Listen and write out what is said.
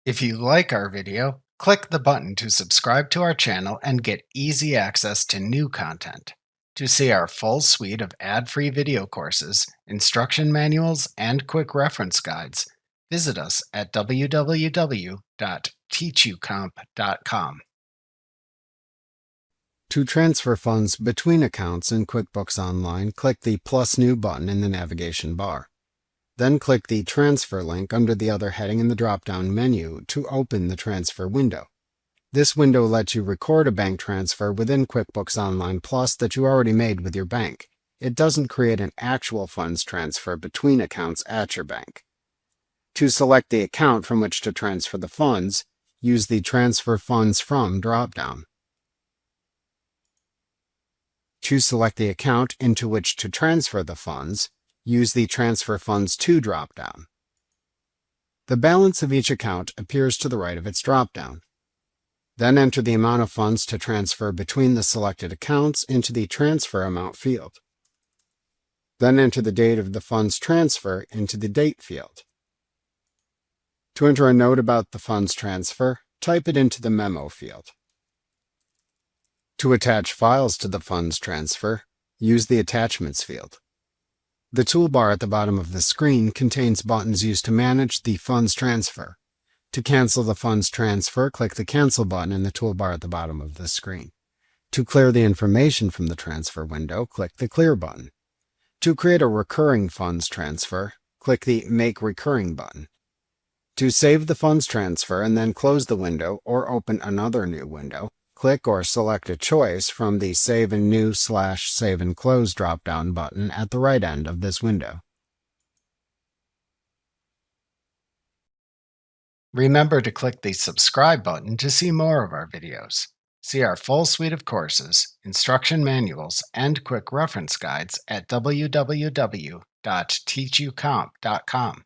If you like our video, click the button to subscribe to our channel and get easy access to new content. To see our full suite of ad-free video courses, instruction manuals, and quick reference guides, visit us at www.teachucomp.com. To transfer funds between accounts in QuickBooks Online, click the Plus New button in the navigation bar. Then click the Transfer link under the other heading in the drop-down menu to open the transfer window. This window lets you record a bank transfer within QuickBooks Online Plus that you already made with your bank. It doesn't create an actual funds transfer between accounts at your bank. To select the account from which to transfer the funds, use the Transfer Funds From drop-down. To select the account into which to transfer the funds, use the Transfer Funds To drop-down. The balance of each account appears to the right of its drop-down. Then enter the amount of funds to transfer between the selected accounts into the Transfer Amount field. Then enter the date of the funds transfer into the Date field. To enter a note about the funds transfer, type it into the Memo field. To attach files to the funds transfer, use the Attachments field. The toolbar at the bottom of the screen contains buttons used to manage the funds transfer. To cancel the funds transfer, click the Cancel button in the toolbar at the bottom of the screen. To clear the information from the transfer window, click the Clear button. To create a recurring funds transfer, click the Make Recurring button. To save the funds transfer and then close the window or open another new window, click or select a choice from the Save and New/Save and Close drop-down button at the right end of this window. Remember to click the subscribe button to see more of our videos. See our full suite of courses, instruction manuals, and quick reference guides at www.teachucomp.com.